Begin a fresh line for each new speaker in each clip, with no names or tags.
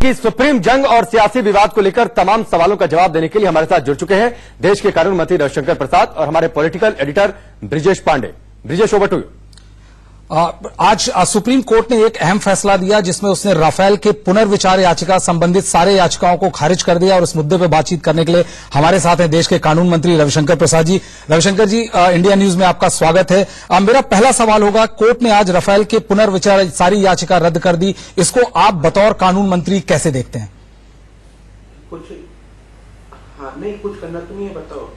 कि सुप्रीम जंग और सियासी विवाद को लेकर तमाम सवालों का जवाब देने के लिए हमारे साथ जुड़ चुके हैं देश के कानून मंत्री रविशंकर प्रसाद और हमारे political editor Brijesh Pandey. Brijesh, over to you.
आज सुप्रीम कोर्ट ने एक अहम फैसला दिया जिसमें उसने राफेल के पुनर्विचार याचिका संबंधित सारे याचिकाओं को खारिज कर दिया और इस मुद्दे पर बातचीत करने के लिए हमारे साथ हैं देश के कानून मंत्री रविशंकर प्रसाद जी। रविशंकर जी, इंडिया न्यूज में आपका स्वागत है। मेरा पहला सवाल होगा, कोर्ट ने आज राफेल के पुनर्विचार सारी याचिका रद्द कर दी, इसको आप बतौर कानून मंत्री कैसे देखते हैं?
कुछ करना तो नहीं है, बताओ।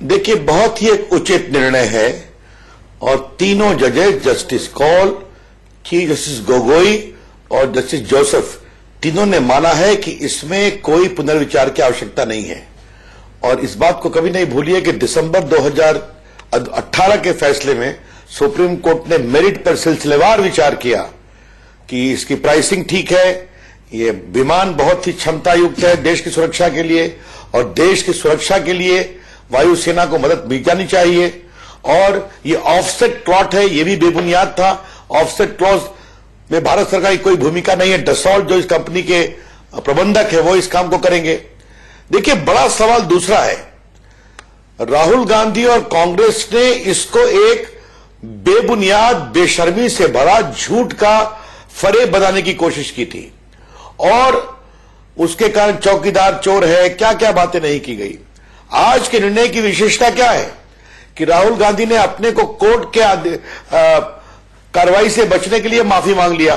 देखिए, बहुत ही एक उचित निर्णय है और तीनों जजेस, justice Kaul, chief justice Gogoi और जस्टिस जोसेफ, तीनों ने माना है कि इसमें कोई पुनर्विचार की आवश्यकता नहीं है। और इस बात को कभी नहीं भूलिए कि दिसंबर 2018 के फैसले में सुप्रीम कोर्ट ने मेरिट पर सिलसिलेवार विचार किया कि इसकी प्राइसिंग ठीक है, ये विमान बहुत ही क्षमता युक्त है देश की सुरक्षा के लिए, और देश की सुरक्षा के लिए वायुसेना को मदद मिल जानी चाहिए। और ये ऑफसेट क्लॉज है, ये भी बेबुनियाद था। ऑफसेट क्लॉज में भारत सरकार की कोई भूमिका नहीं है। डसॉल्ट जो इस कंपनी के प्रबंधक है वो इस काम को करेंगे। देखिए, बड़ा सवाल दूसरा है, राहुल गांधी और कांग्रेस ने इसको एक बेबुनियाद, बेशर्मी से भरा झूठ का फरेब बनाने की कोशिश की थी और उसके कारण चौकीदार चोर है, क्या क्या बातें नहीं की गई। आज के निर्णय की विशेषता क्या है कि राहुल गांधी ने अपने को कोर्ट के कार्रवाई से बचने के लिए माफी मांग लिया,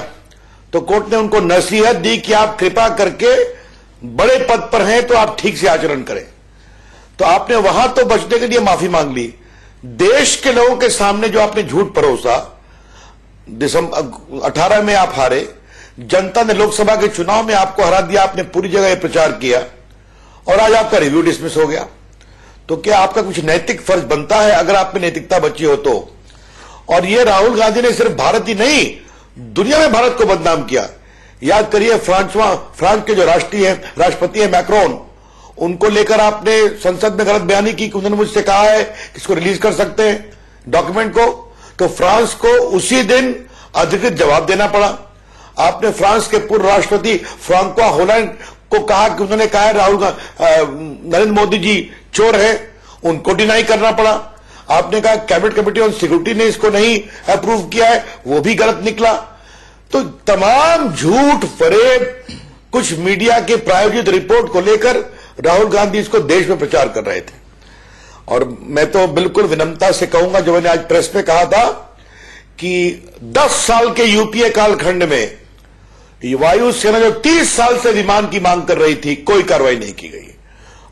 तो कोर्ट ने उनको नसीहत दी कि आप कृपा करके बड़े पद पर हैं तो आप ठीक से आचरण करें। तो आपने वहां तो बचने के लिए माफी मांग ली, देश के लोगों के सामने जो आपने झूठ परोसा, दिसंबर 18 में आप हारे, जनता ने लोकसभा के चुनाव में आपको हरा दिया, आपने पूरी जगह यह प्रचार किया और आज आपका रिव्यू डिसमिस हो गया। तो क्या आपका कुछ नैतिक फर्ज बनता है, अगर आप में नैतिकता बची हो तो? और ये राहुल गांधी ने सिर्फ भारत ही नहीं, दुनिया में भारत को बदनाम किया। याद करिए, फ्रांस के जो राष्ट्रपति है मैक्रोन, उनको लेकर आपने संसद में गलत बयानी की कि उन्होंने मुझसे कहा है कि इसको रिलीज कर सकते हैं डॉक्यूमेंट को, तो फ्रांस को उसी दिन अधिकृत जवाब देना पड़ा। आपने फ्रांस के पूर्व राष्ट्रपति फ्रांकोis होलैंड को कहा कि उन्होंने कहा है नरेंद्र मोदी जी चोर है, उनको डिनाई करना पड़ा। आपने कहा कैबिनेट कमेटी ऑन सिक्योरिटी ने इसको नहीं अप्रूव किया है, वो भी गलत निकला। तो तमाम झूठ फरेब, कुछ मीडिया के प्रायोजित रिपोर्ट को लेकर राहुल गांधी इसको देश में प्रचार कर रहे थे। और मैं तो बिल्कुल विनम्रता से कहूंगा, जो मैंने आज प्रेस में कहा था कि 10 साल के यूपीए कालखंड में वायुसेना जो 30 साल से विमान की मांग कर रही थी, कोई कार्रवाई नहीं की गई,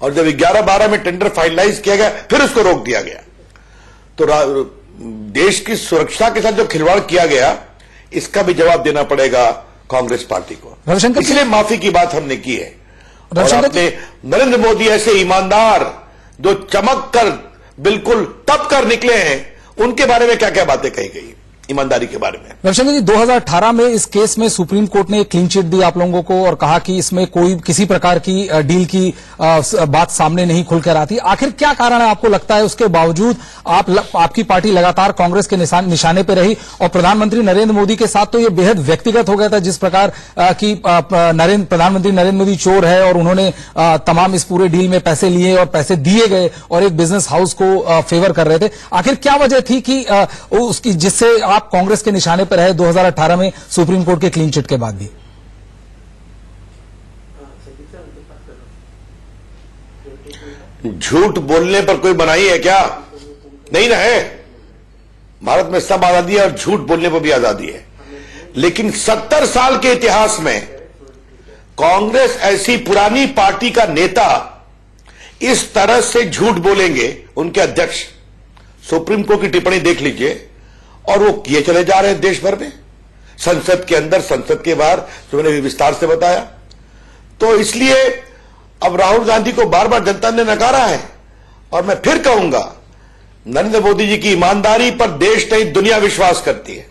और जब 11-12 में टेंडर फाइनलाइज किया गया फिर उसको रोक दिया गया। तो देश की सुरक्षा के साथ जो खिलवाड़ किया गया, इसका भी जवाब देना पड़ेगा कांग्रेस पार्टी को। इसलिए माफी की बात हमने की है। और आपने नरेंद्र मोदी ऐसे ईमानदार जो चमक कर बिल्कुल तप कर निकले हैं, उनके बारे में क्या क्या बातें कही गई ईमानदारी के बारे में?
रविशंकर जी, 2018 में इस केस में सुप्रीम कोर्ट ने क्लीन चिट दी आप लोगों को और कहा कि इसमें कोई किसी प्रकार की डील की बात सामने नहीं खुलकर आती। आखिर क्या कारण है आपको लगता है उसके बावजूद आपकी पार्टी लगातार कांग्रेस के निशाने पर रही और प्रधानमंत्री नरेंद्र मोदी के साथ तो ये बेहद व्यक्तिगत हो गया था, जिस प्रकार की प्रधानमंत्री नरेंद्र मोदी चोर है और उन्होंने तमाम इस पूरे डील में पैसे लिए और पैसे दिए गए और एक बिजनेस हाउस को फेवर कर रहे थे। आखिर क्या वजह थी कि उसकी जिससे आप कांग्रेस के निशाने पर रहे 2018 में सुप्रीम कोर्ट के क्लीन चिट के बाद भी?
झूठ बोलने पर कोई मनाही है क्या? नहीं ना है। भारत में सब आजादी है और झूठ बोलने पर भी आजादी है। लेकिन 70 साल के इतिहास में कांग्रेस ऐसी पुरानी पार्टी का नेता इस तरह से झूठ बोलेंगे, उनके अध्यक्ष, सुप्रीम कोर्ट की टिप्पणी देख लीजिए, और वो किए चले जा रहे हैं देश भर में, संसद के अंदर, संसद के बाहर, जो मैंने विस्तार से बताया। तो इसलिए अब राहुल गांधी को बार बार जनता ने नकारा है। और मैं फिर कहूंगा, नरेंद्र मोदी जी की ईमानदारी पर देश नहीं दुनिया विश्वास करती है।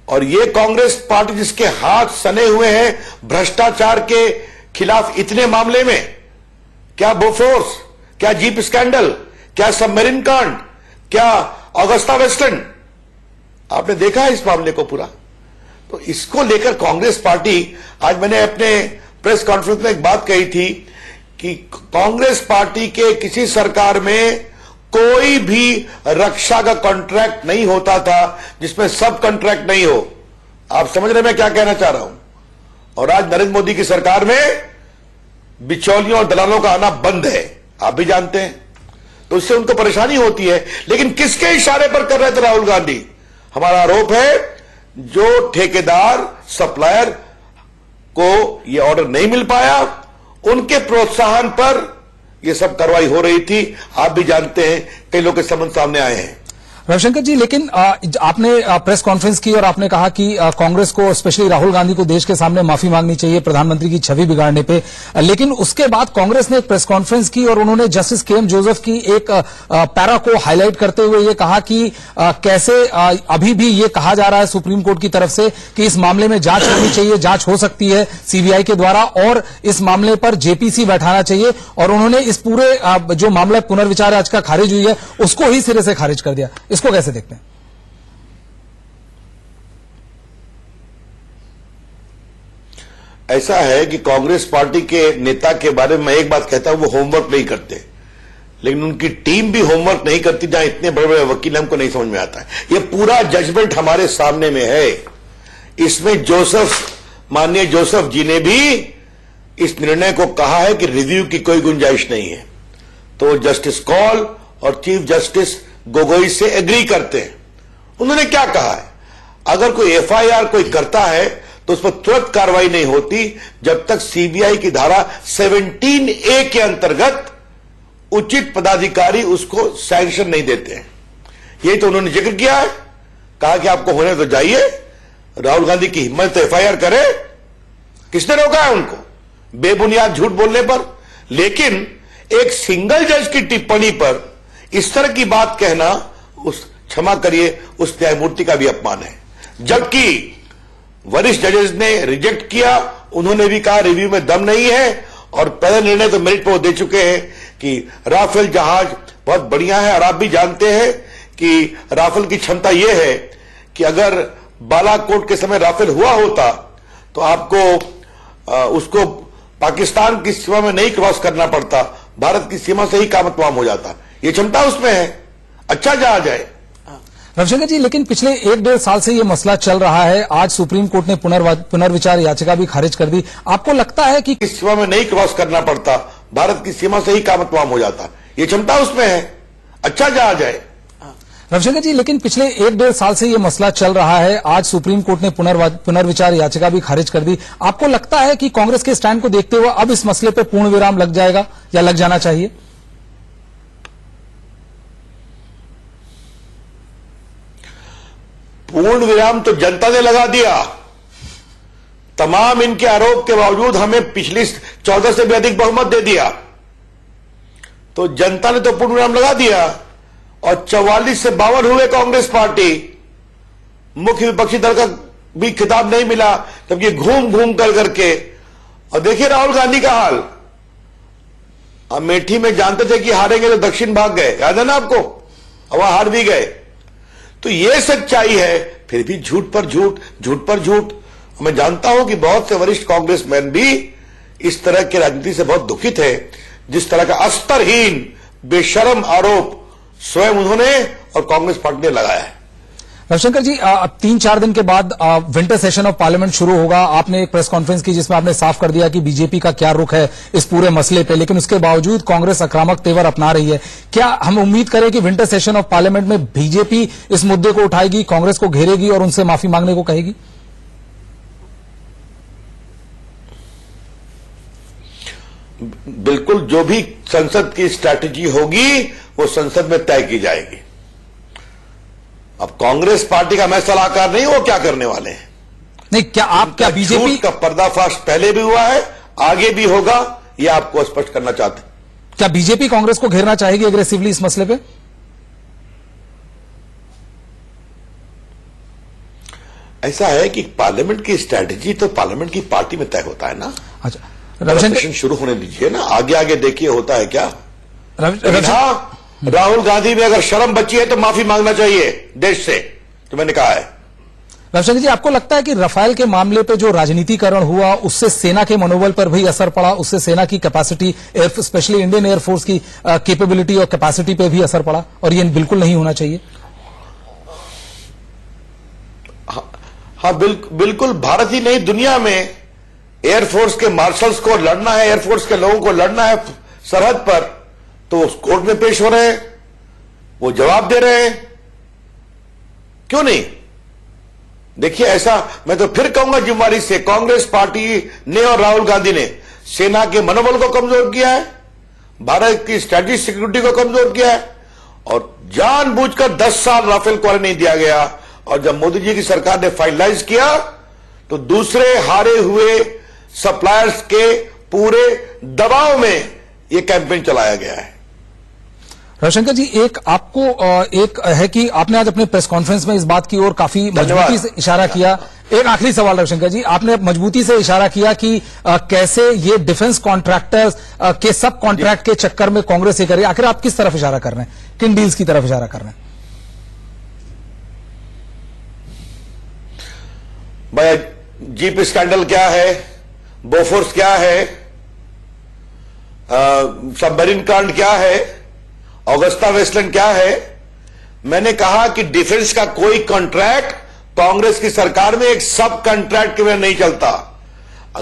और ये कांग्रेस पार्टी जिसके हाथ सने हुए हैं भ्रष्टाचार के खिलाफ इतने मामले में, क्या बोफोर्स, क्या जीप स्कैंडल, क्या सबमरीन कांड, क्या ऑगस्टा वेस्टलैंड, आपने देखा है इस मामले को पूरा। तो इसको लेकर कांग्रेस पार्टी, आज मैंने अपने प्रेस कॉन्फ्रेंस में एक बात कही थी कि कांग्रेस पार्टी के किसी सरकार में कोई भी रक्षा का कॉन्ट्रैक्ट नहीं होता था जिसमें सब कॉन्ट्रैक्ट नहीं हो। आप समझ रहे मैं क्या कहना चाह रहा हूं। और आज नरेंद्र मोदी की सरकार में बिचौलियों और दलालों का आना बंद है, आप भी जानते हैं। तो इससे उनको परेशानी होती है। लेकिन किसके इशारे पर कर रहे थे राहुल गांधी? हमारा आरोप है जो ठेकेदार सप्लायर को यह ऑर्डर नहीं मिल पाया, उनके प्रोत्साहन पर यह सब कार्रवाई हो रही थी। आप भी जानते हैं, कई लोग के संबंध सामने आए हैं।
रविशंकर जी, लेकिन आपने प्रेस कॉन्फ्रेंस की और आपने कहा कि कांग्रेस को, स्पेशली राहुल गांधी को देश के सामने माफी मांगनी चाहिए प्रधानमंत्री की छवि बिगाड़ने पे। लेकिन उसके बाद कांग्रेस ने एक प्रेस कॉन्फ्रेंस की और उन्होंने जस्टिस के.एम. जोसेफ की एक पैरा को हाईलाइट करते हुए ये कहा कि कैसे अभी भी ये कहा जा रहा है सुप्रीम कोर्ट की तरफ से कि इस मामले में जांच होनी चाहिए, जांच हो सकती है सीबीआई के द्वारा, और इस मामले पर जेपीसी बैठाना चाहिए। और उन्होंने इस पूरे जो मामला पुनर्विचार याचिका खारिज हुई है उसको ही सिरे से खारिज कर दिया। इसको कैसे देखते हैं?
ऐसा है कि कांग्रेस पार्टी के नेता के बारे में मैं एक बात कहता हूं, वो होमवर्क नहीं करते, लेकिन उनकी टीम भी होमवर्क नहीं करती। जहां इतने बड़े बड़े वकील हमको नहीं समझ में आता है। ये पूरा जजमेंट हमारे सामने में है। इसमें माननीय जोसेफ जी ने भी इस निर्णय को कहा है कि रिव्यू की कोई गुंजाइश नहीं है। तो जस्टिस कौल और चीफ जस्टिस गोगोई से एग्री करते हैं। उन्होंने क्या कहा है, अगर कोई एफआईआर कोई करता है तो उस पर तुरंत कार्रवाई नहीं होती जब तक सीबीआई की धारा 17A के अंतर्गत उचित पदाधिकारी उसको सैंक्शन नहीं देते हैं। यही तो उन्होंने जिक्र किया है। कहा कि आपको होने तो जाइए, राहुल गांधी की हिम्मत तो एफआईआर करे। किसने रोका है उनको बेबुनियाद झूठ बोलने पर? लेकिन एक सिंगल जज की टिप्पणी पर इस तरह की बात कहना, क्षमा करिए, उस न्यायमूर्ति का भी अपमान है। जबकि वरिष्ठ जजेस ने रिजेक्ट किया, उन्होंने भी कहा रिव्यू में दम नहीं है। और पहले निर्णय तो मेरिट पर वो दे चुके हैं कि राफेल जहाज बहुत बढ़िया है। और आप भी जानते हैं कि राफेल की क्षमता यह है कि अगर बालाकोट के समय राफेल हुआ होता तो आपको उसको पाकिस्तान की सीमा में नहीं क्रॉस करना पड़ता, भारत की सीमा से ही काम तमाम हो जाता। ये क्षमता उसमें है, अच्छा जहाज है।
रविशंकर जी, लेकिन पिछले 1-1.5 साल से ये मसला चल रहा है। आज सुप्रीम कोर्ट ने पुनर्विचार याचिका भी खारिज कर दी। आपको लगता है कि
इस सीमा में नहीं क्रॉस करना पड़ता, भारत की सीमा से ही काम तमाम हो जाता। ये क्षमता उसमें है, अच्छा जहाज है।
रविशंकर जी, लेकिन पिछले 1-1.5 साल से ये मसला चल रहा है। आज सुप्रीम कोर्ट ने पुनर्विचार याचिका भी खारिज कर दी। आपको लगता है कि कांग्रेस के स्टैंड को देखते हुए अब इस मसले पर पूर्ण विराम लग जाएगा या लग जाना चाहिए?
पूर्ण विराम तो जनता ने लगा दिया। तमाम इनके आरोप के बावजूद हमें पिछली 14 से भी अधिक बहुमत दे दिया। तो जनता ने तो पूर्ण विराम लगा दिया। और 44 से 52 हुए कांग्रेस पार्टी, मुख्य विपक्षी दल का भी खिताब नहीं मिला, जबकि घूम घूम कर करके। और देखिए राहुल गांधी का हाल, अमेठी में जानते थे कि हारेंगे तो दक्षिण भाग गए, याद है ना आपको, और वहां हार भी गए। तो यह सच्चाई है, फिर भी झूठ पर झूठ, झूठ पर झूठ। मैं जानता हूं कि बहुत से वरिष्ठ कांग्रेसमैन भी इस तरह की राजनीति से बहुत दुखित है, जिस तरह का अस्तरहीन बेशरम आरोप स्वयं उन्होंने और कांग्रेस पार्टी ने लगाया है।
रविशंकर जी, अब 3-4 दिन के बाद विंटर सेशन ऑफ पार्लियामेंट शुरू होगा। आपने एक प्रेस कॉन्फ्रेंस की जिसमें आपने साफ कर दिया कि बीजेपी का क्या रुख है इस पूरे मसले पे, लेकिन उसके बावजूद कांग्रेस आक्रामक तेवर अपना रही है। क्या हम उम्मीद करें कि विंटर सेशन ऑफ पार्लियामेंट में बीजेपी इस मुद्दे को उठाएगी, कांग्रेस को घेरेगी और उनसे माफी मांगने को कहेगी?
बिल्कुल, जो भी संसद की स्ट्रैटेजी होगी वो संसद में तय की जाएगी। अब कांग्रेस पार्टी का मैं सलाहकार नहीं, वो क्या करने वाले हैं।
नहीं, क्या बीजेपी
का पर्दाफाश पहले भी हुआ है, आगे भी होगा, ये आपको स्पष्ट करना चाहते हैं।
क्या बीजेपी कांग्रेस को घेरना चाहेगी एग्रेसिवली इस मसले पे?
ऐसा है कि पार्लियामेंट की स्ट्रैटेजी तो पार्लियामेंट की पार्टी में तय होता है ना।
अच्छा,
सेशन शुरू होने दीजिए ना, आगे आगे देखिए होता है क्या। राहुल गांधी में अगर शर्म बची है तो माफी मांगना चाहिए देश से, तो मैंने कहा है।
रविशंकर जी, आपको लगता है कि राफेल के मामले पे जो राजनीतिकरण हुआ उससे सेना के मनोबल पर भी असर पड़ा, उससे सेना की कैपेसिटी, स्पेशली इंडियन एयरफोर्स की कैपेबिलिटी और कैपेसिटी पे भी असर पड़ा, और ये बिल्कुल नहीं होना चाहिए?
हाँ, बिल्कुल। भारत ही नहीं, दुनिया में एयरफोर्स के मार्शल्स को लड़ना है, एयरफोर्स के लोगों को लड़ना है सरहद पर, तो उस कोर्ट में पेश हो रहे हैं, वो जवाब दे रहे हैं, क्यों नहीं? देखिए, ऐसा मैं तो फिर कहूंगा जिम्मेदारी से, कांग्रेस पार्टी ने और राहुल गांधी ने सेना के मनोबल को कमजोर किया है, भारत की स्ट्रेटेजिक सिक्योरिटी को कमजोर किया है, और जानबूझकर 10 साल राफेल को नहीं दिया गया। और जब मोदी जी की सरकार ने फाइनलाइज किया तो दूसरे हारे हुए सप्लायर्स के पूरे दबाव में यह कैंपेन चलाया गया है।
रविशंकर जी, एक है कि आपने आज अपने प्रेस कॉन्फ्रेंस में इस बात की ओर काफी मजबूती से इशारा किया। एक आखिरी सवाल रविशंकर जी, आपने मजबूती से इशारा किया कि कैसे ये डिफेंस कॉन्ट्रैक्टर्स के सब कॉन्ट्रैक्ट के चक्कर में कांग्रेस ये कर रही है। आखिर आप किस तरफ इशारा कर रहे हैं, किन डील्स की तरफ इशारा कर रहे हैं?
भाई, जीप स्कैंडल क्या है, बोफोर्स क्या है, सबमरीन कांड क्या है, ऑगस्टा वेस्टलैंड क्या है? मैंने कहा कि डिफेंस का कोई कॉन्ट्रैक्ट कांग्रेस की सरकार में एक सब कॉन्ट्रैक्ट के बिना नहीं चलता।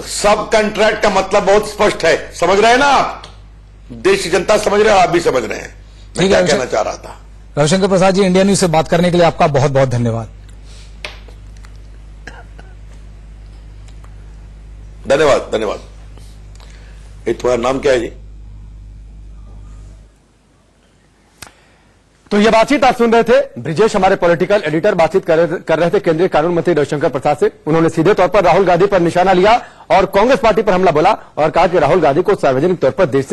सब कॉन्ट्रैक्ट का मतलब बहुत स्पष्ट है, समझ रहे हैं ना आप? देश की जनता समझ रहे हैं, आप भी समझ रहे हैं मैं क्या कहना चाह रहा था।
रविशंकर प्रसाद जी, इंडिया न्यूज से बात करने के लिए आपका बहुत बहुत धन्यवाद।
धन्यवाद, धन्यवाद। ये तुम्हारा नाम क्या है जी?
तो ये बातचीत आप सुन रहे थे, ब्रिजेश हमारे पॉलिटिकल एडिटर बातचीत कर रहे थे केंद्रीय कानून मंत्री रविशंकर प्रसाद से। उन्होंने सीधे तौर पर राहुल गांधी पर निशाना लिया और कांग्रेस पार्टी पर हमला बोला और कहा कि राहुल गांधी को सार्वजनिक तौर पर देश से